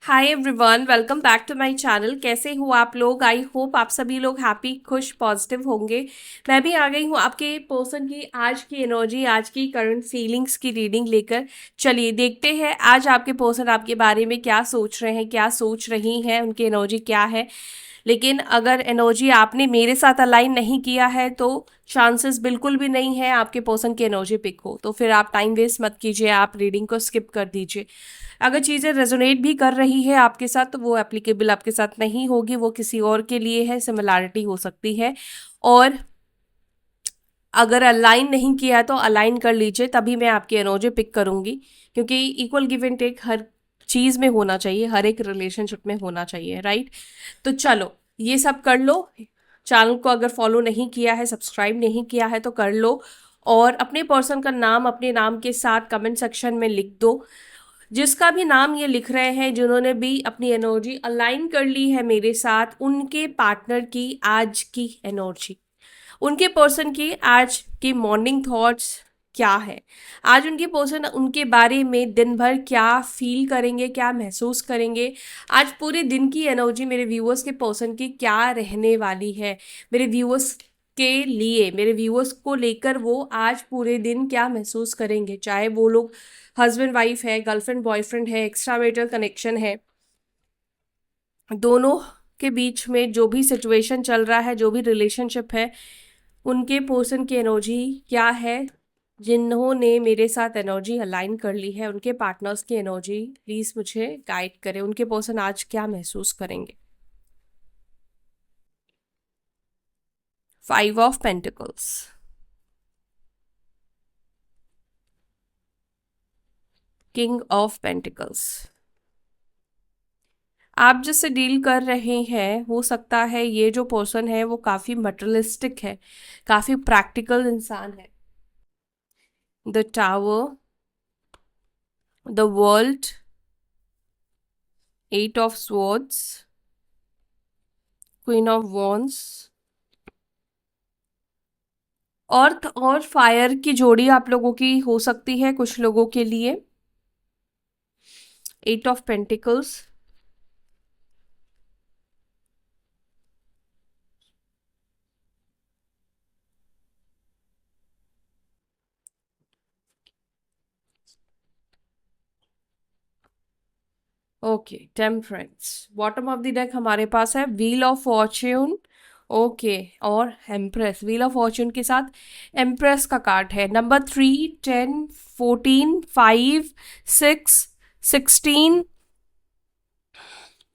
Hi everyone, welcome back to my channel. कैसे हो आप लोग? आई होप आप सभी लोग हैप्पी, खुश, पॉजिटिव होंगे। मैं भी आ गई हूँ आपके पर्सन की आज की एनर्जी, आज की करंट फीलिंग्स की रीडिंग लेकर। चलिए देखते हैं आज आपके पर्सन आपके बारे में क्या सोच रहे हैं, क्या सोच रही हैं, उनकी एनर्जी क्या है। लेकिन अगर एनर्जी आपने मेरे साथ अलाइन नहीं किया है तो चांसेस बिल्कुल भी नहीं है आपके पर्सन की एनर्जी पिक हो। तो फिर आप टाइम वेस्ट मत कीजिए, आप रीडिंग को स्किप कर दीजिए। अगर चीज़ें रेजोनेट भी कर रही है आपके साथ तो वो एप्लीकेबल आपके साथ नहीं होगी, वो किसी और के लिए है, सिमिलैरिटी हो सकती है। और अगर अलाइन नहीं किया तो अलाइन कर लीजिए, तभी मैं आपकी एनर्जी पिक करूंगी। क्योंकि इक्वल गिव एंड टेक हर चीज़ में होना चाहिए, हर एक रिलेशनशिप में होना चाहिए, राइट। तो चलो ये सब कर लो। चैनल को अगर फॉलो नहीं किया है, सब्सक्राइब नहीं किया है तो कर लो। और अपने पर्सन का नाम अपने नाम के साथ कमेंट सेक्शन में लिख दो। जिसका भी नाम ये लिख रहे हैं, जिन्होंने भी अपनी एनर्जी अलाइन कर ली है मेरे साथ, उनके पार्टनर की आज की एनर्जी, उनके पर्सन की आज की मॉर्निंग थॉट्स क्या है। आज उनके पर्सन उनके बारे में दिन भर क्या फील करेंगे, क्या महसूस करेंगे। आज पूरे दिन की एनर्जी मेरे व्यूअर्स के पर्सन की क्या रहने वाली है। मेरे व्यूअर्स के लिए, मेरे व्यूअर्स को लेकर वो आज पूरे दिन क्या महसूस करेंगे। चाहे वो लोग हस्बैंड वाइफ है, गर्लफ्रेंड बॉयफ्रेंड है, एक्स्ट्रा मैरिटल कनेक्शन है, दोनों के बीच में जो भी सिचुएशन चल रहा है, जो भी रिलेशनशिप है, उनके पर्सन की एनर्जी क्या है। जिन्होंने मेरे साथ एनर्जी अलाइन कर ली है, उनके पार्टनर्स की एनर्जी प्लीज मुझे गाइड करें। उनके पर्सन आज क्या महसूस करेंगे। 5 of pentacles, king of pentacles. आप जिससे डील कर रहे हैं, हो सकता है ये जो पर्सन है वो काफी मटेरियलिस्टिक है, काफी प्रैक्टिकल इंसान है। The tower, the world, 8 of swords, queen of wands. Earth और फायर की जोड़ी आप लोगों की हो सकती है कुछ लोगों के लिए। 8 of pentacles, okay. Temperance, bottom of the deck हमारे पास है व्हील ऑफ फॉर्च्यून, ओके। और एम्प्रेस, व्हील ऑफ फॉर्च्यून के साथ एम्प्रेस का कार्ड है। नंबर 3, 10, 14, 5, 6, 16,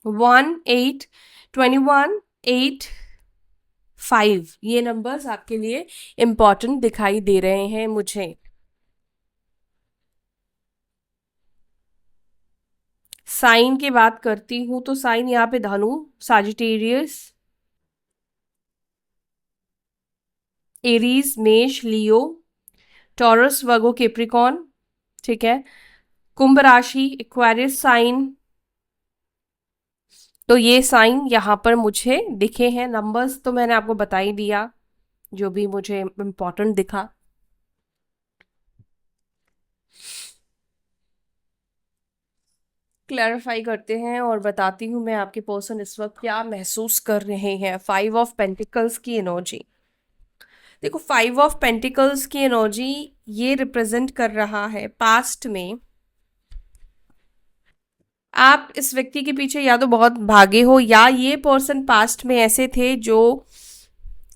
1, 8, 21, 8, 5, ये नंबर्स आपके लिए इम्पॉर्टेंट दिखाई दे रहे हैं मुझे। साइन की बात करती हूँ तो साइन यहाँ पे धनु, साजिटेरियस, एरीज, मेष, लियो, टॉरस, वर्गो, कैप्रिकॉर्न, ठीक है। कुंभ राशि, एक्वेरियस साइन। तो ये साइन यहाँ पर मुझे दिखे हैं। नंबर्स तो मैंने आपको बता ही दिया, जो भी मुझे इम्पोर्टेंट दिखा। क्लैरिफाई करते हैं और बताती हूँ मैं आपके पर्सन इस वक्त क्या महसूस कर रहे हैं। 5 ऑफ पेंटिकल्स की एनर्जी देखो। 5 ऑफ पेंटिकल्स की एनर्जी ये रिप्रेजेंट कर रहा है पास्ट में आप इस व्यक्ति के पीछे या तो बहुत भागे हो, या ये पर्सन पास्ट में ऐसे थे जो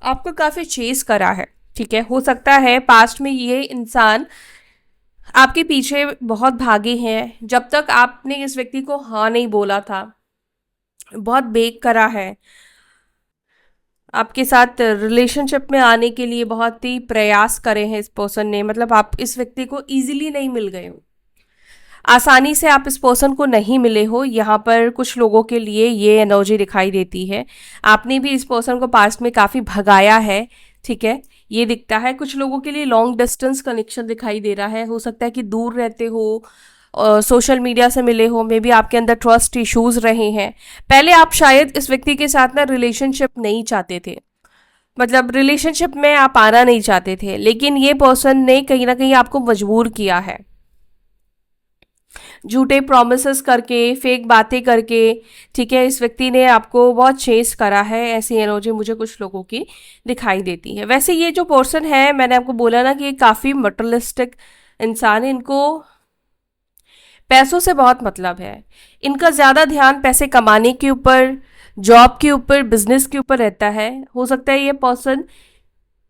आपको काफी चेस करा है। ठीक है, हो सकता है पास्ट में ये इंसान आपके पीछे बहुत भागे हैं, जब तक आपने इस व्यक्ति को हाँ नहीं बोला था, बहुत बेक करा है। आपके साथ रिलेशनशिप में आने के लिए बहुत ही प्रयास करे हैं इस पर्सन ने, मतलब आप इस व्यक्ति को इजीली नहीं मिल गए हो, आसानी से आप इस पर्सन को नहीं मिले हो। यहाँ पर कुछ लोगों के लिए ये एनर्जी दिखाई देती है। आपने भी इस पर्सन को पास्ट में काफ़ी भगाया है, ठीक है, ये दिखता है। कुछ लोगों के लिए लॉन्ग डिस्टेंस कनेक्शन दिखाई दे रहा है। हो सकता है कि दूर रहते हो, सोशल मीडिया से मिले हो, मे बी आपके अंदर ट्रस्ट इश्यूज रहे हैं। पहले आप शायद इस व्यक्ति के साथ ना रिलेशनशिप नहीं चाहते थे, मतलब रिलेशनशिप में आप आना नहीं चाहते थे, लेकिन ये पर्सन ने कहीं ना कहीं आपको मजबूर किया है। झूठे प्रोमिसेस करके, फेक बातें करके, ठीक है, इस व्यक्ति ने आपको बहुत चेस करा है, ऐसी एनर्जी मुझे कुछ लोगों की दिखाई देती है। वैसे ये जो पर्सन है, मैंने आपको बोला ना कि ये काफ़ी मटेरियलिस्टिक इंसान है, इनको पैसों से बहुत मतलब है, इनका ज़्यादा ध्यान पैसे कमाने के ऊपर, जॉब के ऊपर, बिजनेस के ऊपर रहता है। हो सकता है ये पर्सन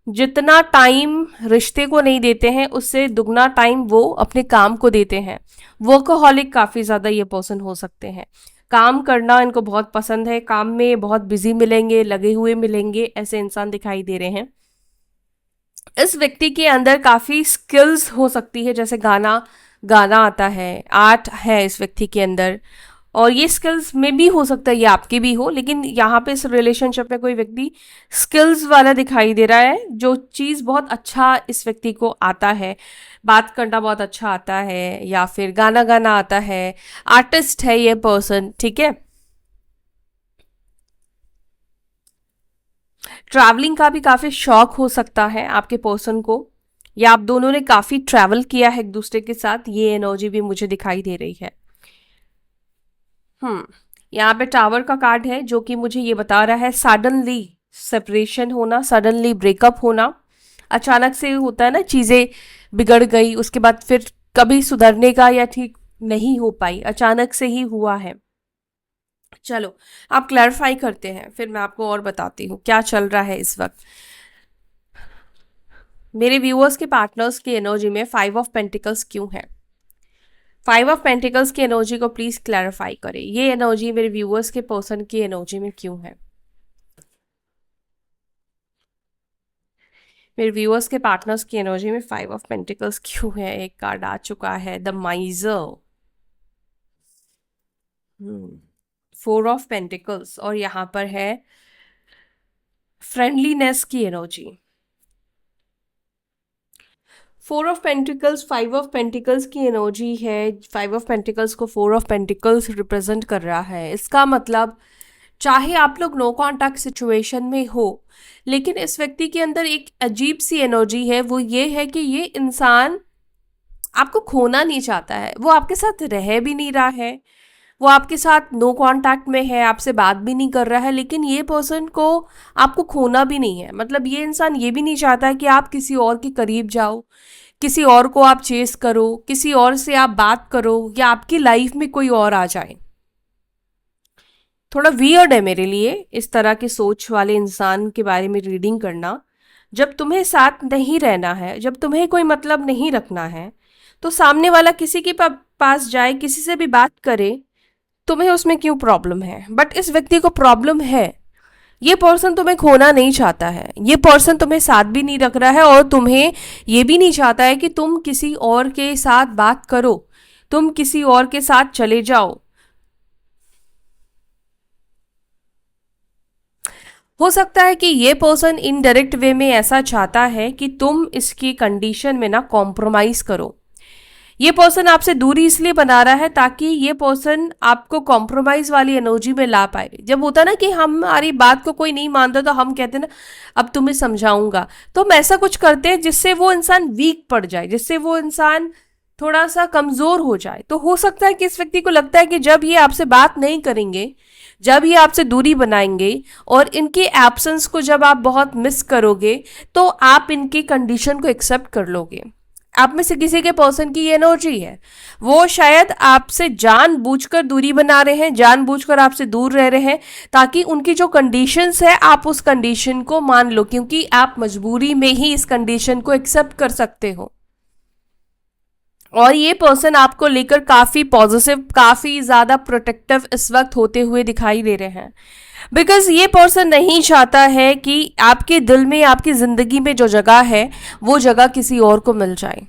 जितना टाइम रिश्ते को नहीं देते हैं, उससे दुगना टाइम वो अपने काम को देते हैं। वर्कहॉलिक काफ़ी ज़्यादा ये पर्सन हो सकते हैं, काम करना इनको बहुत पसंद है, काम में बहुत बिजी मिलेंगे, लगे हुए मिलेंगे, ऐसे इंसान दिखाई दे रहे हैं। इस व्यक्ति के अंदर काफ़ी स्किल्स हो सकती है, जैसे गाना गाना आता है, आर्ट है इस व्यक्ति के अंदर, और ये स्किल्स में भी हो सकता है ये आपकी भी हो, लेकिन यहाँ पे इस रिलेशनशिप में कोई व्यक्ति स्किल्स वाला दिखाई दे रहा है, जो चीज़ बहुत अच्छा इस व्यक्ति को आता है, बात करना बहुत अच्छा आता है, या फिर गाना गाना आता है, आर्टिस्ट है ये पर्सन, ठीक है। ट्रैवलिंग का भी काफ़ी शौक हो सकता है आपके पर्सन को, या आप दोनों ने काफ़ी ट्रैवल किया है एक दूसरे के साथ, ये एनर्जी भी मुझे दिखाई दे रही है। यहाँ पे टावर का कार्ड है, जो कि मुझे ये बता रहा है सडनली सेपरेशन होना, सडनली ब्रेकअप होना, अचानक से होता है ना, चीज़ें बिगड़ गई, उसके बाद फिर कभी सुधरने का या ठीक नहीं हो पाई, अचानक से ही हुआ है। चलो आप क्लैरिफाई करते हैं, फिर मैं आपको और बताती हूँ क्या चल रहा है इस वक्त। मेरे व्यूअर्स के पार्टनर्स की एनर्जी में 5 ऑफ पेंटिकल्स क्यों है? 5 ऑफ पेंटिकल्स की एनर्जी को प्लीज क्लैरिफाई करें, ये एनर्जी मेरे व्यूअर्स के पर्सन की एनर्जी में क्यों है? मेरे व्यूअर्स के पार्टनर्स की एनर्जी में 5 ऑफ पेंटिकल्स क्यों है? एक कार्ड आ चुका है, द माइजर, 4 ऑफ पेंटिकल्स, और यहाँ पर है फ्रेंडलीनेस की energy. 4 of pentacles, 5 of pentacles की एनर्जी है। 5 ऑफ पेंटिकल्स को 4 ऑफ पेंटिकल्स रिप्रेजेंट कर रहा है। इसका मतलब चाहे आप लोग नो कॉन्टैक्ट सिचुएशन में हो, लेकिन इस व्यक्ति के अंदर एक अजीब सी एनर्जी है, वो ये है कि ये इंसान आपको खोना नहीं चाहता है, वो आपके साथ रह भी नहीं रहा है, वो आपके साथ नो कांटेक्ट में है, आपसे बात भी नहीं कर रहा है, लेकिन ये पर्सन को आपको खोना भी नहीं है। मतलब ये इंसान ये भी नहीं चाहता है कि आप किसी और के करीब जाओ, किसी और को आप चेस करो, किसी और से आप बात करो, या आपकी लाइफ में कोई और आ जाए। थोड़ा वियर्ड है मेरे लिए इस तरह की सोच वाले इंसान के बारे में रीडिंग करना। जब तुम्हें साथ नहीं रहना है, जब तुम्हें कोई मतलब नहीं रखना है, तो सामने वाला किसी के पास जाए, किसी से भी बात करे, तुम्हें उसमें क्यों प्रॉब्लम है? बट इस व्यक्ति को प्रॉब्लम है। ये पर्सन तुम्हें खोना नहीं चाहता है, ये पर्सन तुम्हें साथ भी नहीं रख रहा है, और तुम्हें ये भी नहीं चाहता है कि तुम किसी और के साथ बात करो, तुम किसी और के साथ चले जाओ। हो सकता है कि ये पर्सन इनडायरेक्ट वे में ऐसा चाहता है कि तुम इसकी कंडीशन में ना कॉम्प्रोमाइज करो। ये पर्सन आपसे दूरी इसलिए बना रहा है ताकि ये पर्सन आपको कॉम्प्रोमाइज वाली एनर्जी में ला पाए। जब होता ना कि हमारी बात को कोई नहीं मानता, तो हम कहते हैं ना अब तुम्हें समझाऊंगा, तो हम ऐसा कुछ करते हैं जिससे वो इंसान वीक पड़ जाए, जिससे वो इंसान थोड़ा सा कमजोर हो जाए। तो हो सकता है कि इस व्यक्ति को लगता है कि जब ये आपसे बात नहीं करेंगे, जब ये आपसे दूरी बनाएंगे, और इनके एब्सेंस को जब आप बहुत मिस करोगे, तो आप इनकी कंडीशन को एक्सेप्ट कर लोगे। आप में से किसी के पर्सन की ये एनर्जी है, वो शायद आपसे जानबूझकर दूरी बना रहे हैं, जानबूझकर आपसे दूर रह रहे हैं, ताकि उनकी जो कंडीशंस है आप उस कंडीशन को मान लो, क्योंकि आप मजबूरी में ही इस कंडीशन को एक्सेप्ट कर सकते हो। और ये पर्सन आपको लेकर काफी पॉजिटिव, काफी ज्यादा प्रोटेक्टिव इस वक्त होते हुए दिखाई दे रहे हैं, बिकॉज ये पर्सन नहीं चाहता है कि आपके दिल में, आपकी जिंदगी में जो जगह है, वो जगह किसी और को मिल जाए।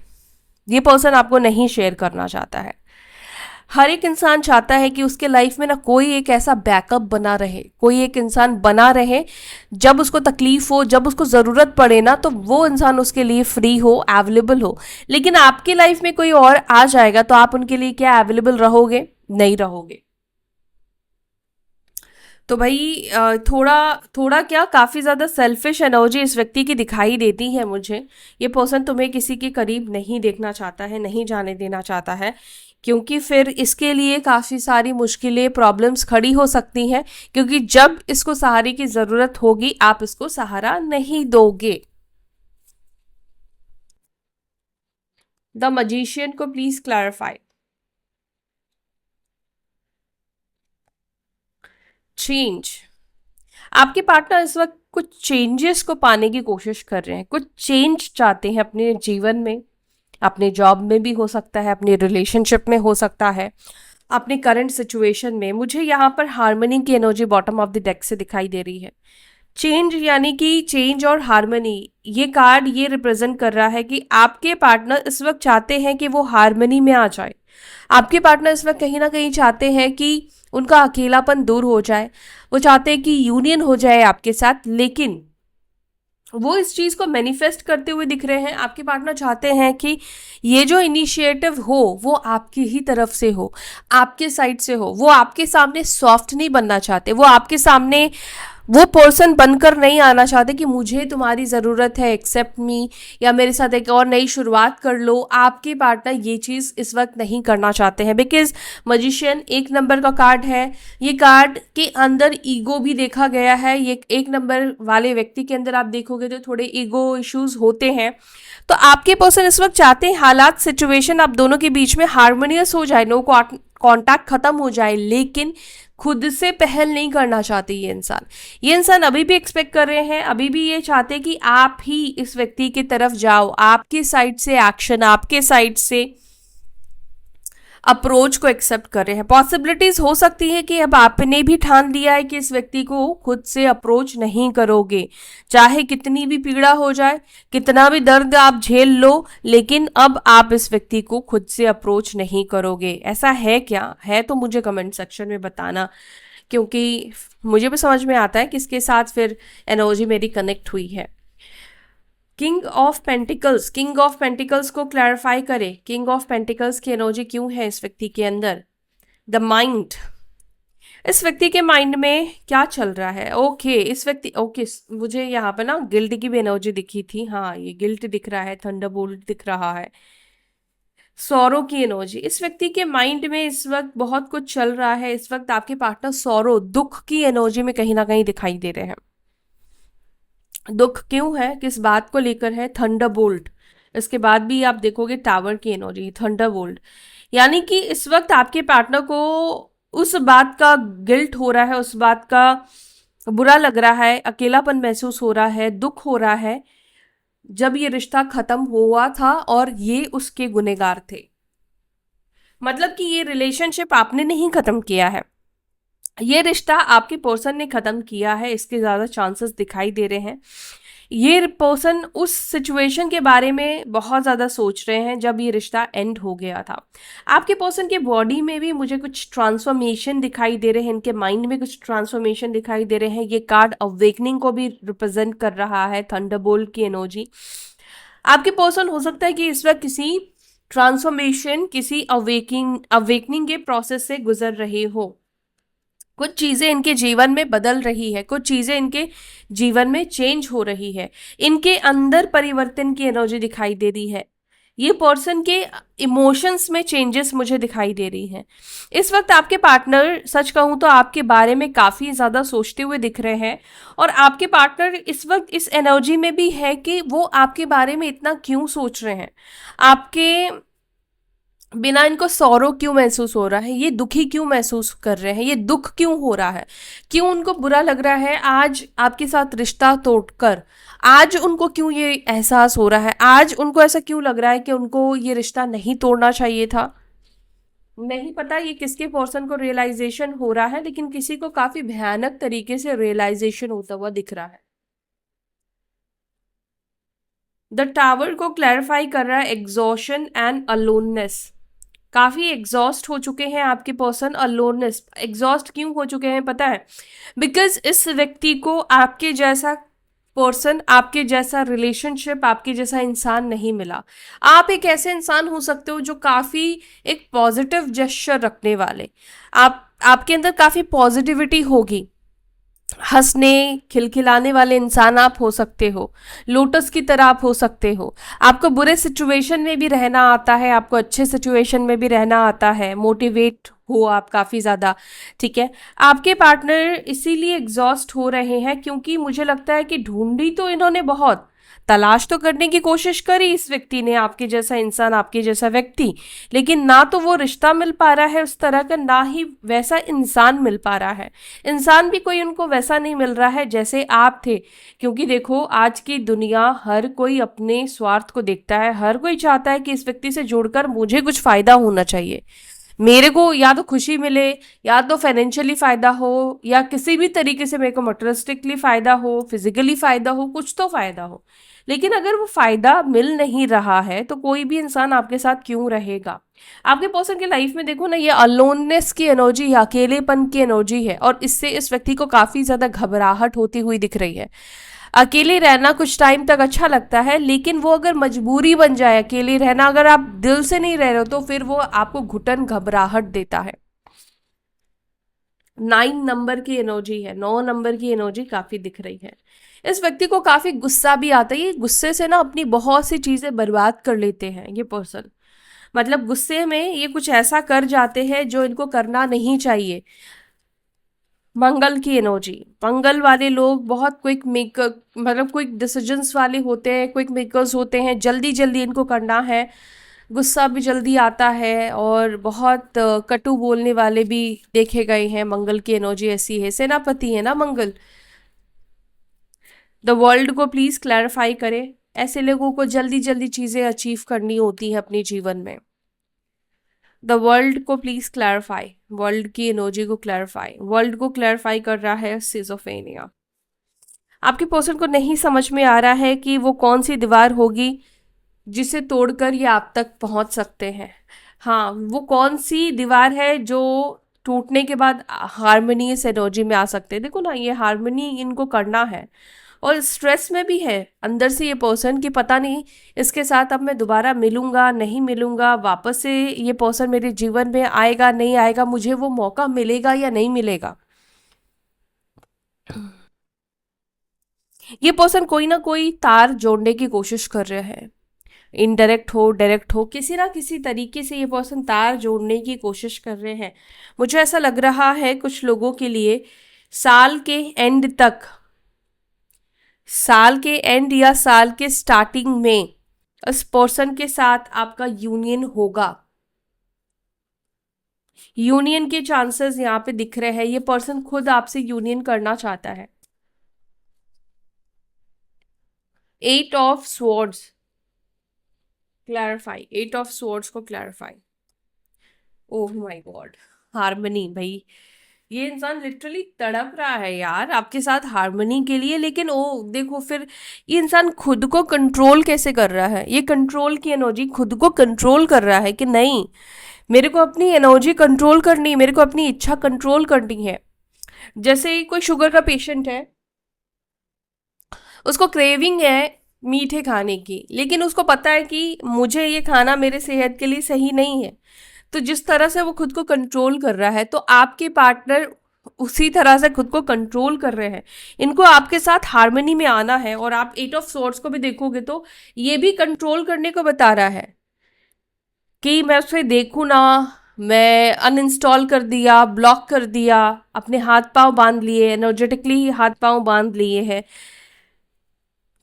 ये पर्सन आपको नहीं शेयर करना चाहता है। हर एक इंसान चाहता है कि उसके लाइफ में ना कोई एक ऐसा बैकअप बना रहे, कोई एक इंसान बना रहे, जब उसको तकलीफ हो, जब उसको ज़रूरत पड़े ना, तो वो इंसान उसके लिए फ्री हो, अवेलेबल हो। लेकिन आपकी लाइफ में कोई और आ जाएगा तो आप उनके लिए क्या अवेलेबल रहोगे? नहीं रहोगे। तो भाई थोड़ा थोड़ा क्या, काफ़ी ज़्यादा सेल्फिश एनर्जी इस व्यक्ति की दिखाई देती है मुझे। ये पर्सन तुम्हें किसी के करीब नहीं देखना चाहता है, नहीं जाने देना चाहता है, क्योंकि फिर इसके लिए काफ़ी सारी मुश्किलें, प्रॉब्लम्स खड़ी हो सकती हैं, क्योंकि जब इसको सहारे की ज़रूरत होगी आप इसको सहारा नहीं दोगे। द मजिशियन को प्लीज क्लैरिफाई। चेंज, आपके पार्टनर इस वक्त कुछ चेंजेस को पाने की कोशिश कर रहे हैं, कुछ चेंज चाहते हैं अपने जीवन में, अपने जॉब में भी हो सकता है, अपने रिलेशनशिप में हो सकता है, अपने करंट सिचुएशन में। मुझे यहाँ पर हार्मनी की energy bottom of the deck से दिखाई दे रही है। चेंज यानी कि चेंज और हार्मनी, ये कार्ड ये रिप्रेजेंट कर रहा है कि आपके पार्टनर इस वक्त चाहते हैं कि वो हार्मनी में आ जाए। आपके पार्टनर इस वक्त कहीं ना कहीं चाहते हैं कि उनका अकेलापन दूर हो जाए, वो चाहते हैं कि यूनियन हो जाए आपके साथ, लेकिन वो इस चीज को मैनिफेस्ट करते हुए दिख रहे हैं। आपके पार्टनर चाहते हैं कि ये जो इनिशिएटिव हो वो आपकी ही तरफ से हो, आपके साइड से हो। वो आपके सामने सॉफ्ट नहीं बनना चाहते, वो आपके सामने वो पर्सन बनकर नहीं आना चाहते कि मुझे तुम्हारी ज़रूरत है, एक्सेप्ट मी, या मेरे साथ एक और नई शुरुआत कर लो। आपके पार्टनर ये चीज़ इस वक्त नहीं करना चाहते हैं, बिकॉज मजिशियन एक नंबर का कार्ड है। ये कार्ड के अंदर ईगो भी देखा गया है। ये एक नंबर वाले व्यक्ति के अंदर आप देखोगे तो थोड़े ईगो इश्यूज होते हैं। तो आपके पर्सन इस वक्त चाहते हैं हालात, सिचुएशन आप दोनों के बीच में हार्मोनियस हो जाए, नो कॉन्टैक्ट खत्म हो जाए, लेकिन खुद से पहल नहीं करना चाहते ये इंसान अभी भी एक्सपेक्ट कर रहे हैं, अभी भी ये चाहते कि आप ही इस व्यक्ति की तरफ जाओ, आपके साइड से एक्शन, आपके साइड से अप्रोच को एक्सेप्ट कर रहे हैं। पॉसिबिलिटीज हो सकती है कि अब आपने भी ठान लिया है कि इस व्यक्ति को खुद से अप्रोच नहीं करोगे, चाहे कितनी भी पीड़ा हो जाए, कितना भी दर्द आप झेल लो, लेकिन अब आप इस व्यक्ति को खुद से अप्रोच नहीं करोगे। ऐसा है क्या? है तो मुझे कमेंट सेक्शन में बताना, क्योंकि मुझे भी समझ में आता है किसके साथ फिर एनर्जी मेरी कनेक्ट हुई है। King of pentacles, king of pentacles को क्लैरिफाई करें। किंग ऑफ पेंटिकल्स की एनर्जी क्यों है इस व्यक्ति के अंदर? द माइंड, इस व्यक्ति के माइंड में क्या चल रहा है? ओके, इस व्यक्ति, ओके, मुझे यहाँ पे ना गिल्ट की भी एनर्जी दिखी थी। हाँ, ये गिल्ट दिख रहा है, थंडरबोल्ट दिख रहा है, सौरो की एनर्जी। इस व्यक्ति के माइंड में इस वक्त बहुत कुछ चल रहा है। इस वक्त आपके पार्टनर सौरो, दुख की एनर्जी में कहीं ना कहीं दिखाई दे रहे हैं। दुख क्यों है, किस बात को लेकर है? थंडरबोल्ट। इसके बाद भी आप देखोगे टावर की एनर्जी, थंडरबोल्ट, यानी कि इस वक्त आपके पार्टनर को उस बात का गिल्ट हो रहा है, उस बात का बुरा लग रहा है, अकेलापन महसूस हो रहा है, दुख हो रहा है, जब ये रिश्ता खत्म हुआ था और ये उसके गुनहगार थे। मतलब कि ये रिलेशनशिप आपने नहीं खत्म किया है, ये रिश्ता आपके पर्सन ने खत्म किया है, इसके ज्यादा चांसेस दिखाई दे रहे हैं। ये पर्सन उस सिचुएशन के बारे में बहुत ज़्यादा सोच रहे हैं जब ये रिश्ता एंड हो गया था। आपके पर्सन के बॉडी में भी मुझे कुछ ट्रांसफॉर्मेशन दिखाई दे रहे हैं, इनके माइंड में कुछ ट्रांसफॉर्मेशन दिखाई दे रहे हैं। ये कार्ड अवेकनिंग को भी रिप्रेजेंट कर रहा है, थंडरबोल्ट की एनर्जी। आपके पर्सन हो सकता है कि इस वक्त किसी ट्रांसफॉर्मेशन, किसी अवेकनिंग के प्रोसेस से गुजर रहे हो। कुछ चीजें इनके जीवन में बदल रही है, कुछ चीजें इनके जीवन में चेंज हो रही है, इनके अंदर परिवर्तन की एनर्जी दिखाई दे रही है। ये पर्सन के इमोशंस में चेंजेस मुझे दिखाई दे रही हैं। इस वक्त आपके पार्टनर, सच कहूँ तो आपके बारे में काफ़ी ज़्यादा सोचते हुए दिख रहे हैं, और आपके पार्टनर इस वक्त इस एनर्जी में भी है कि वो आपके बारे में इतना क्यों सोच रहे हैं, आपके बिना इनको सौरो क्यों महसूस हो रहा है, ये दुखी क्यों महसूस कर रहे हैं, ये दुख क्यों हो रहा है, क्यों उनको बुरा लग रहा है आज आपके साथ रिश्ता तोड़कर, आज उनको क्यों ये एहसास हो रहा है, आज उनको ऐसा क्यों लग रहा है कि उनको ये रिश्ता नहीं तोड़ना चाहिए था। नहीं पता ये किसके पर्सन को रियलाइजेशन हो रहा है, लेकिन किसी को काफी भयानक तरीके से रियलाइजेशन होता हुआ दिख रहा है। द टावर को क्लैरिफाई कर रहा है एग्जॉशन एंड अलोननेस। काफी एग्जॉस्ट हो चुके हैं आपके पर्सन, अलोननेस। एग्जॉस्ट क्यों हो चुके हैं पता है? बिकॉज इस व्यक्ति को आपके जैसा पर्सन, आपके जैसा रिलेशनशिप, आपके जैसा इंसान नहीं मिला। आप एक ऐसे इंसान हो सकते हो जो काफी एक पॉजिटिव जेस्चर रखने वाले, आपके अंदर काफी पॉजिटिविटी होगी, हंसने खिलखिलाने वाले इंसान आप हो सकते हो, लोटस की तरह आप हो सकते हो। आपको बुरे सिचुएशन में भी रहना आता है, आपको अच्छे सिचुएशन में भी रहना आता है, मोटिवेट हो आप काफ़ी ज़्यादा। ठीक है। आपके पार्टनर इसीलिए एग्जॉस्ट हो रहे हैं क्योंकि मुझे लगता है कि ढूंढी तो इन्होंने बहुत, तलाश तो करने की कोशिश करी इस व्यक्ति ने, आपके जैसा इंसान, आपके जैसा व्यक्ति, लेकिन ना तो वो रिश्ता मिल पा रहा है उस तरह का, ना ही वैसा इंसान मिल पा रहा है। इंसान भी कोई उनको वैसा नहीं मिल रहा है जैसे आप थे। क्योंकि देखो आज की दुनिया, हर कोई अपने स्वार्थ को देखता है, हर कोई चाहता है कि इस व्यक्ति से जुड़कर मुझे कुछ फायदा होना चाहिए, मेरे को या तो खुशी मिले, या तो फाइनेंशियली फायदा हो, या किसी भी तरीके से मेरे को मटेरियलिस्टिकली फायदा हो, फिजिकली फायदा हो, कुछ तो फायदा हो। लेकिन अगर वो फायदा मिल नहीं रहा है तो कोई भी इंसान आपके साथ क्यों रहेगा। आपके पर्सन के लाइफ में देखो ना, ये अलोननेस की एनर्जी, अकेलेपन की एनर्जी है, और इससे इस व्यक्ति को काफी ज्यादा घबराहट होती हुई दिख रही है। अकेले रहना कुछ टाइम तक अच्छा लगता है, लेकिन वो अगर मजबूरी बन जाए अकेले रहना, अगर आप दिल से नहीं रह रहे हो, तो फिर वो आपको घुटन घबराहट देता है। 9 नंबर की एनर्जी है, 9 नंबर की एनर्जी काफी दिख रही है। इस व्यक्ति को काफी गुस्सा भी आता है, ये गुस्से से ना अपनी बहुत सी चीजें बर्बाद कर लेते हैं ये पर्सन। मतलब गुस्से में ये कुछ ऐसा कर जाते हैं जो इनको करना नहीं चाहिए। मंगल की एनर्जी, मंगल वाले लोग बहुत क्विक मेकर, मतलब क्विक डिसीजंस वाले होते हैं, क्विक मेकर्स होते हैं, जल्दी जल्दी इनको करना है। गुस्सा भी जल्दी आता है, और बहुत कटु बोलने वाले भी देखे गए हैं। मंगल की एनर्जी ऐसी है, सेनापति है ना मंगल। द वर्ल्ड को प्लीज क्लैरिफाई करें, ऐसे लोगों को जल्दी जल्दी चीजें अचीव करनी होती है अपने जीवन में। द वर्ल्ड को प्लीज क्लैरिफाई, वर्ल्ड की एनर्जी को क्लैरिफाई, वर्ल्ड को क्लैरिफाई कर रहा है सिजोफेनिया। आपके पर्सन को नहीं समझ में आ रहा है कि वो कौन सी दीवार होगी जिसे तोड़कर ये आप तक पहुंच सकते हैं। हाँ, वो कौन सी दीवार है जो टूटने के बाद हारमोनियस एनर्जी में आ सकते हैं। देखो ना, ये हारमोनी इनको करना है, और स्ट्रेस में भी है अंदर से ये पर्सन कि पता नहीं इसके साथ अब मैं दोबारा मिलूंगा नहीं मिलूंगा, वापस से ये पर्सन मेरे जीवन में आएगा नहीं आएगा, मुझे वो मौका मिलेगा या नहीं मिलेगा। ये पर्सन कोई ना कोई तार जोड़ने की कोशिश कर रहे हैं, इनडायरेक्ट हो डायरेक्ट हो, किसी ना किसी तरीके से ये पर्सन तार जोड़ने की कोशिश कर रहे हैं। मुझे ऐसा लग रहा है कुछ लोगों के लिए साल के एंड तक, साल के एंड या साल के स्टार्टिंग में इस पर्सन के साथ आपका यूनियन होगा। यूनियन के चांसेस यहाँ पे दिख रहे हैं, ये पर्सन खुद आपसे यूनियन करना चाहता है। 8 of swords clarify, 8 of swords को clarify. Oh my god, harmony भाई, ये इंसान लिटरली तड़प रहा है यार आपके साथ हार्मनी के लिए। लेकिन ओ देखो फिर, ये इंसान खुद को कंट्रोल कैसे कर रहा है, ये कंट्रोल की एनर्जी खुद को कंट्रोल कर रहा है कि नहीं, मेरे को अपनी एनर्जी कंट्रोल करनी है, मेरे को अपनी इच्छा कंट्रोल करनी है। जैसे कोई शुगर का पेशेंट है, उसको क्रेविंग है मीठे खाने की, लेकिन उसको पता है कि मुझे ये खाना मेरे सेहत के लिए सही नहीं है। तो जिस तरह से वो खुद को कंट्रोल कर रहा है, तो आपके पार्टनर उसी तरह से खुद को कंट्रोल कर रहे हैं। इनको आपके साथ हार्मनी में आना है, और आप 8 ऑफ स्वॉर्ड्स को भी देखोगे तो ये भी कंट्रोल करने को बता रहा है कि मैं उसे देखूं ना, मैं अनइंस्टॉल कर दिया, ब्लॉक कर दिया, अपने हाथ पांव बांध लिए, एनर्जेटिकली हाथ पांव बांध लिए हैं,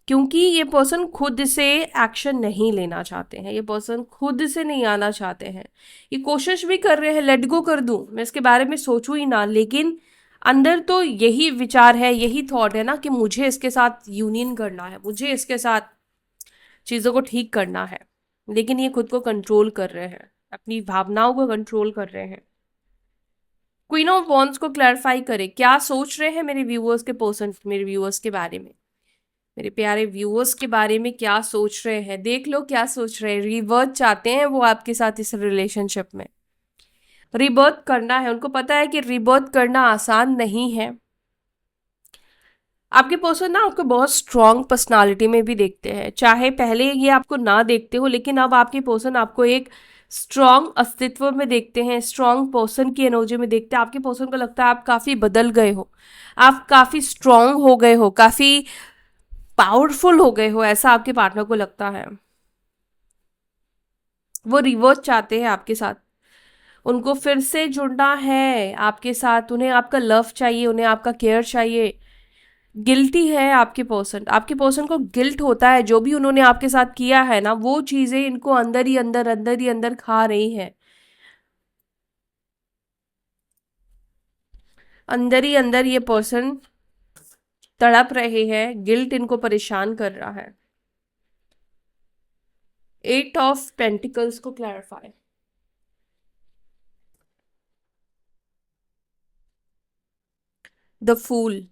क्योंकि ये पर्सन खुद से एक्शन नहीं लेना चाहते हैं, ये पर्सन खुद से नहीं आना चाहते हैं। ये कोशिश भी कर रहे हैं लेट गो कर दूं, मैं इसके बारे में सोचूं ही ना, लेकिन अंदर तो यही विचार है, यही थॉट है ना कि मुझे इसके साथ यूनियन करना है, मुझे इसके साथ चीज़ों को ठीक करना है। लेकिन ये खुद को कंट्रोल कर रहे हैं, अपनी भावनाओं को कंट्रोल कर रहे हैं। क्वीन ऑफ वॉन्ड्स को क्लैरिफाई करें, क्या सोच रहे हैं मेरे व्यूअर्स के पर्सन, मेरे व्यूअर्स के बारे में, मेरे प्यारे व्यूअर्स के बारे में क्या सोच रहे हैं। देख लो क्या सोच रहे हैं। रिबर्थ चाहते हैं वो आपके साथ इस रिलेशनशिप में, रिबर्थ करना है उनको, पता है कि रिबर्थ करना आसान नहीं है। आपके पर्सन ना आपको बहुत स्ट्रॉन्ग पर्सनालिटी में भी देखते हैं, चाहे पहले ये आपको ना देखते हो, लेकिन अब आपके पर्सन आपको एक स्ट्रॉन्ग अस्तित्व में देखते हैं, स्ट्रॉन्ग पर्सन की एनर्जी में देखते हैं। आपके पर्सन को लगता है आप काफी बदल गए हो, आप काफी स्ट्रॉन्ग हो गए हो, काफी पावरफुल हो गए हो, ऐसा आपके पार्टनर को लगता है। वो रिवर्स चाहते हैं आपके साथ, उनको फिर से जुड़ना है आपके साथ, उन्हें आपका लव चाहिए, उन्हें आपका केयर चाहिए। गिल्टी है आपके पर्सन को गिल्ट होता है, जो भी उन्होंने आपके साथ किया है ना, वो चीजें इनको अंदर ही अंदर खा रही है, अंदर ही अंदर ये पर्सन तड़प रहे हैं, गिल्ट इनको परेशान कर रहा है। 8 ऑफ पेंटिकल्स को क्लैरिफाई। The fool.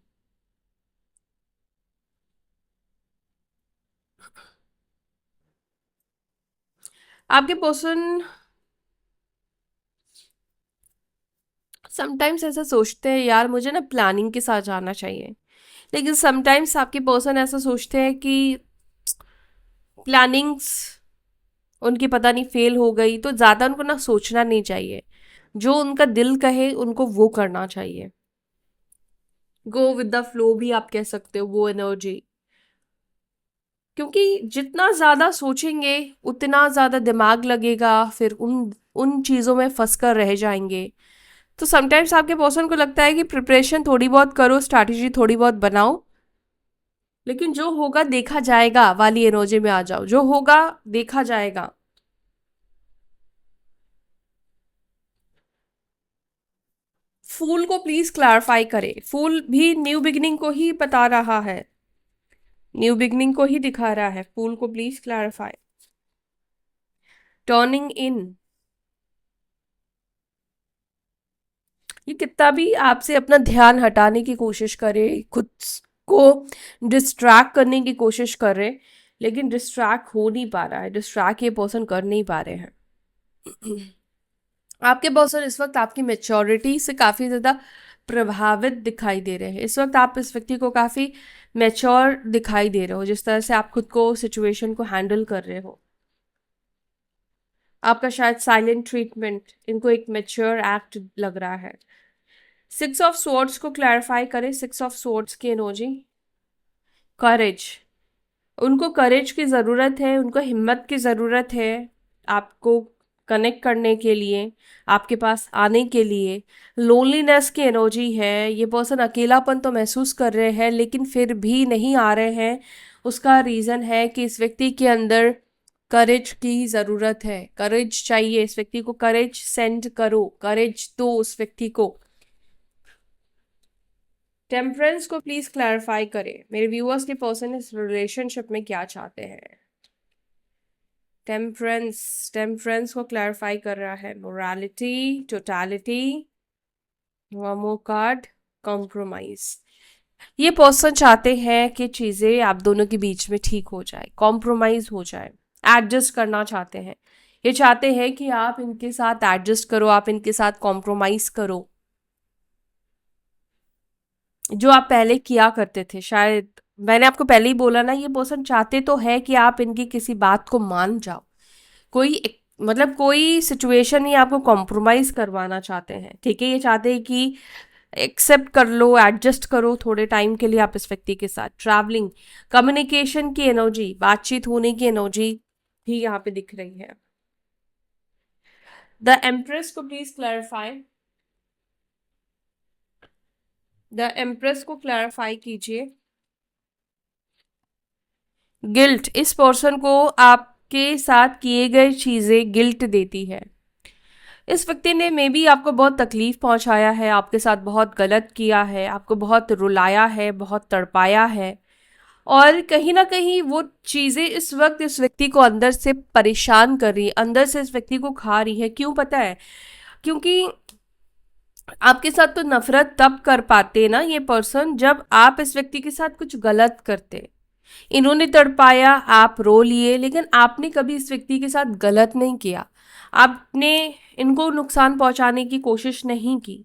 आपके पर्सन समटाइम्स ऐसा सोचते हैं, यार मुझे ना प्लानिंग के साथ जाना चाहिए, लेकिन समटाइम्स आपके पर्सन ऐसा सोचते हैं कि प्लानिंग्स उनकी पता नहीं फेल हो गई, तो ज़्यादा उनको ना सोचना नहीं चाहिए, जो उनका दिल कहे उनको वो करना चाहिए। गो विद द फ्लो भी आप कह सकते हो, वो एनर्जी। क्योंकि जितना ज़्यादा सोचेंगे उतना ज़्यादा दिमाग लगेगा, फिर उन उन चीज़ों में फंस कर रह जाएंगे। तो समटाइम्स आपके पर्सन को लगता है कि प्रिपरेशन थोड़ी बहुत करो, स्ट्रैटेजी थोड़ी बहुत बनाओ, लेकिन जो होगा देखा जाएगा वाली एनर्जी में आ जाओ, जो होगा देखा जाएगा। फूल को प्लीज क्लैरिफाई करें, फूल भी न्यू बिगिनिंग को ही बता रहा है, न्यू बिगिनिंग को ही दिखा रहा है, फूल को प्लीज क्लैरिफाई। टर्निंग इन। ये कितना भी आपसे अपना ध्यान हटाने की कोशिश करे, खुद को डिस्ट्रैक्ट करने की कोशिश करे, लेकिन डिस्ट्रैक्ट हो नहीं पा रहा है, डिस्ट्रैक्ट ये पर्सन कर नहीं पा रहे हैं। आपके पर्सन इस वक्त आपकी मेच्योरिटी से काफ़ी ज़्यादा प्रभावित दिखाई दे रहे हैं। इस वक्त आप इस व्यक्ति को काफ़ी मैच्योर दिखाई दे रहे हो, जिस तरह से आप खुद को सिचुएशन को हैंडल कर रहे हो। आपका शायद साइलेंट ट्रीटमेंट इनको एक मैच्योर एक्ट लग रहा है। 6 ऑफ स्वॉर्ड्स को क्लैरिफाई करें, 6 ऑफ स्वॉर्ड्स की एनर्जी। करेज। उनको करेज की ज़रूरत है, उनको हिम्मत की ज़रूरत है आपको कनेक्ट करने के लिए, आपके पास आने के लिए। लोनलीनेस की एनर्जी है, ये पर्सन अकेलापन तो महसूस कर रहे हैं लेकिन फिर भी नहीं आ रहे हैं। उसका रीज़न है कि इस व्यक्ति के अंदर करेज की ज़रूरत है, करेज चाहिए इस व्यक्ति को, करेज सेंड करो, करेज दो उस व्यक्ति को। टेम्परेंस को प्लीज क्लैरिफाई करें, मेरे व्यूअर्स के पर्सन इस रिलेशनशिप में क्या चाहते हैं। टेम्परेंस, टेम्परेंस को क्लैरिफाई कर रहा है। Morality, totality, momo card, compromise. ये पर्सन चाहते हैं कि चीज़ें आप दोनों के बीच में ठीक हो जाए, कॉम्प्रोमाइज हो जाए, एडजस्ट करना चाहते हैं। ये चाहते हैं कि आप इनके साथ एडजस्ट करो, आप इनके साथ कॉम्प्रोमाइज करो, जो आप पहले किया करते थे। शायद मैंने आपको पहले ही बोला ना, ये पर्सन चाहते तो है कि आप इनकी किसी बात को मान जाओ, मतलब कोई सिचुएशन ही आपको कॉम्प्रोमाइज करवाना चाहते हैं, ठीक है। ये चाहते हैं कि एक्सेप्ट कर लो, एडजस्ट करो थोड़े टाइम के लिए आप इस व्यक्ति के साथ। ट्रैवलिंग, कम्युनिकेशन की एनर्जी, बातचीत होने की एनर्जी भी यहाँ पे दिख रही है। द एम्प्रेस को प्लीज क्लैरिफाई, द एम्प्रेस को क्लैरिफाई कीजिए। गिल्ट, इस पर्सन को आपके साथ किए गए चीजें गिल्ट देती है। इस व्यक्ति ने मे बी आपको बहुत तकलीफ पहुंचाया है, आपके साथ बहुत गलत किया है, आपको बहुत रुलाया है, बहुत तड़पाया है, और कहीं ना कहीं वो चीजें इस वक्त इस व्यक्ति को अंदर से परेशान कर रही है, अंदर से इस व्यक्ति को खा रही है। क्यों पता है? क्योंकि आपके साथ तो नफरत तब कर पाते ना ये पर्सन, जब आप इस व्यक्ति के साथ कुछ गलत करते। इन्होंने तड़पाया, आप रो लिए, लेकिन आपने कभी इस व्यक्ति के साथ गलत नहीं किया, आपने इनको नुकसान पहुंचाने की कोशिश नहीं की।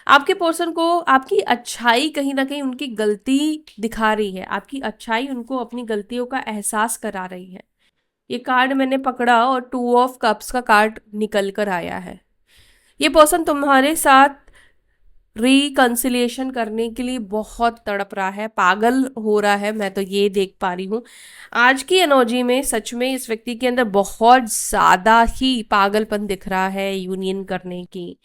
आपके पर्सन को आपकी अच्छाई कहीं ना कहीं उनकी गलती दिखा रही है, आपकी अच्छाई उनको अपनी गलतियों का एहसास करा रही है। ये कार्ड मैंने पकड़ा और 2 ऑफ कप्स का कार्ड निकल कर आया है। ये पर्सन तुम्हारे साथ रिकंसिलिएशन करने के लिए बहुत तड़प रहा है, पागल हो रहा है, मैं तो ये देख पा रही हूँ। आज की एनर्जी में सच में इस व्यक्ति के अंदर बहुत ज़्यादा ही पागलपन दिख रहा है यूनियन करने की।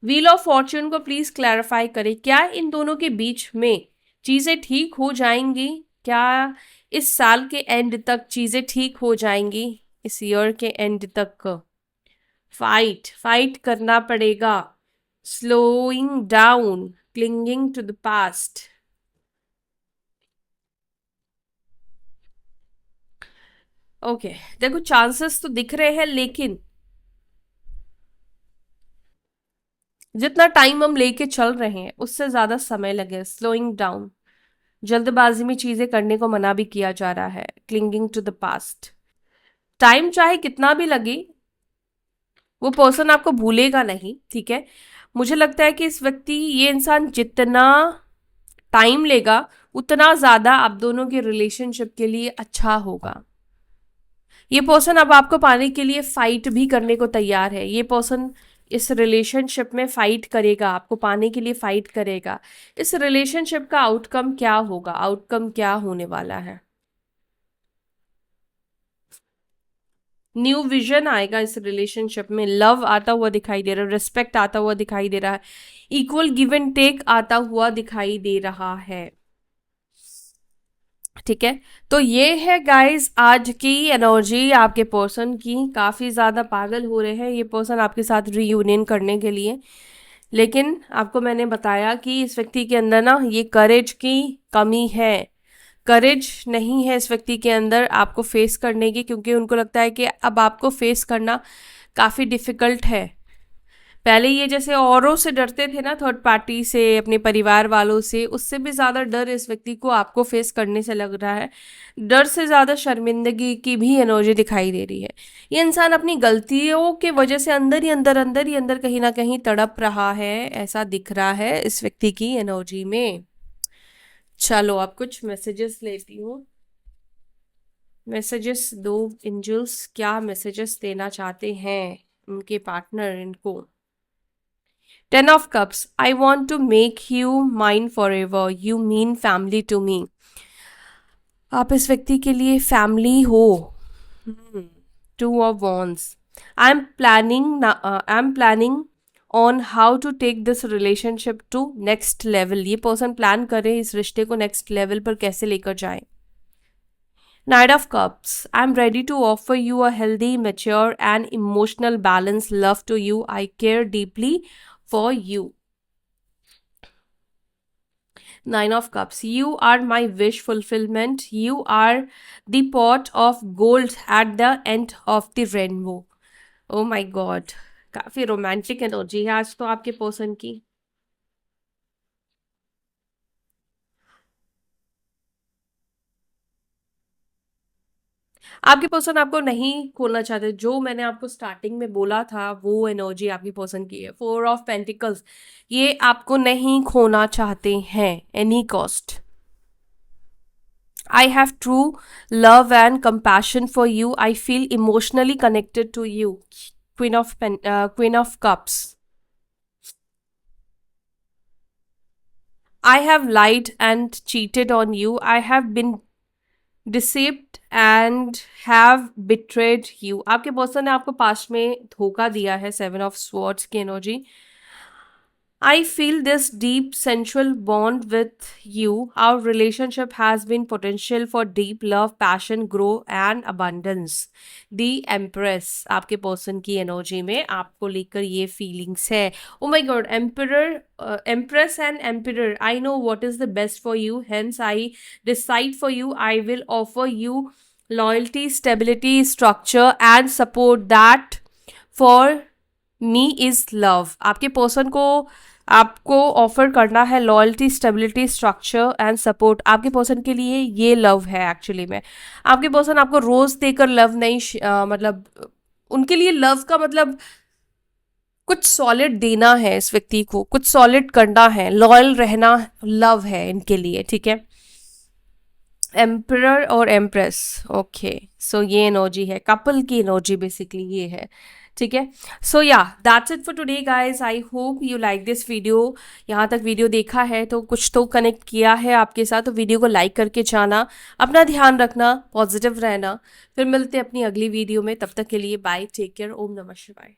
व्हील ऑफ फॉर्च्यून को प्लीज क्लैरिफाई करें, क्या इन दोनों के बीच में चीज़ें ठीक हो जाएंगी? क्या इस साल के एंड तक चीज़ें ठीक हो जाएंगी? इस ईयर के एंड तक फाइट फाइट करना पड़ेगा। Slowing down, clinging to the past. Okay, देखो चांसेस तो दिख रहे हैं, लेकिन जितना टाइम हम लेके चल रहे हैं उससे ज्यादा समय लगे। स्लोइंग डाउन, जल्दबाजी में चीजें करने को मना भी किया जा रहा है। Clinging to the past, time चाहे कितना भी लगे वो पर्सन आपको भूलेगा नहीं, ठीक है। मुझे लगता है कि इस व्यक्ति, ये इंसान जितना टाइम लेगा उतना ज्यादा आप दोनों के रिलेशनशिप के लिए अच्छा होगा। ये पर्सन अब आपको पाने के लिए फाइट भी करने को तैयार है। ये पर्सन इस रिलेशनशिप में फाइट करेगा, आपको पाने के लिए फाइट करेगा। इस रिलेशनशिप का आउटकम क्या होगा, आउटकम क्या होने वाला है? न्यू विजन आएगा इस रिलेशनशिप में, लव आता हुआ दिखाई दे रहा है, रिस्पेक्ट आता हुआ दिखाई दे रहा है, इक्वल गिव एंड टेक आता हुआ दिखाई दे रहा है, ठीक है। तो ये है गाइस आज की एनर्जी आपके पर्सन की। काफ़ी ज़्यादा पागल हो रहे हैं ये पर्सन आपके साथ रीयूनियन करने के लिए, लेकिन आपको मैंने बताया कि इस व्यक्ति के अंदर ना ये करेज की कमी है। करेज नहीं है इस व्यक्ति के अंदर आपको फेस करने की, क्योंकि उनको लगता है कि अब आपको फेस करना काफ़ी डिफ़िकल्ट है। पहले ये जैसे औरों से डरते थे ना, थर्ड पार्टी से, अपने परिवार वालों से, उससे भी ज़्यादा डर इस व्यक्ति को आपको फेस करने से लग रहा है। डर से ज़्यादा शर्मिंदगी की भी एनर्जी दिखाई दे रही है। ये इंसान अपनी गलतियों के वजह से अंदर ही अंदर कहीं ना कहीं तड़प रहा है, ऐसा दिख रहा है इस व्यक्ति की एनर्जी में। चलो अब कुछ मैसेजेस लेती हूँ। मैसेजेस दो एंजल्स, क्या मैसेजेस देना चाहते हैं उनके पार्टनर इनको? 10 of Cups, I want to make you mine forever. You mean family to me. आप इस व्यक्ति के लिए फैमिली हो। 2 of Wands, I'm planning on how to take this relationship to next level. ये पर्सन प्लान करे इस रिश्ते को नेक्स्ट लेवल पर कैसे लेकर जाए। Knight of Cups, I'm ready to offer you a healthy, mature and emotional balanced love to you. I care deeply for you. 9 of Cups, you are my wish fulfillment. You are the pot of gold at the end of the rainbow. Oh my God, काफी romantic energy है आज तो आपके person की। आपके person आपको नहीं खोलना चाहते, जो मैंने आपको स्टार्टिंग में बोला था वो एनर्जी आपकी पर्सन की है। 4 of Pentacles, ये आपको नहीं खोना चाहते हैं any cost. I have true love and compassion for you. I feel emotionally connected to you. Queen of Cups. I have lied and cheated on you. I have been deceived and have betrayed you. आपके person ने आपको past में धोखा दिया है। 7 of Swords की energy. I feel this deep sensual bond with you. Our relationship has been potential for deep love, passion, growth and abundance. The Empress, आपके person की एनर्जी में आपको लेकर ये फीलिंग्स है। Oh my God, Empress and Emperor, I know what is the best for you. Hence, I decide for you. I will offer you loyalty, stability, structure and support that for me is love. आपके person को आपको offer करना है loyalty, stability, structure and support. आपके person के लिए ये love है एक्चुअली में। आपके पर्सन आपको रोज देकर लव नहीं मतलब उनके लिए लव का मतलब कुछ सॉलिड देना है इस व्यक्ति को, कुछ सॉलिड करना है, लॉयल रहना लव है इनके लिए, ठीक है। एम्परर और एम्प्रेस, ओके। सो ये एनर्जी है, कपल की एनर्जी बेसिकली ये है, ठीक है। सो या that's it for today guys, I hope you like this video. यहाँ तक वीडियो देखा है तो कुछ तो कनेक्ट किया है आपके साथ, तो वीडियो को लाइक करके जाना, अपना ध्यान रखना, पॉजिटिव रहना। फिर मिलते हैं अपनी अगली वीडियो में, तब तक के लिए बाय, टेक केयर, ओम नमः शिवाय।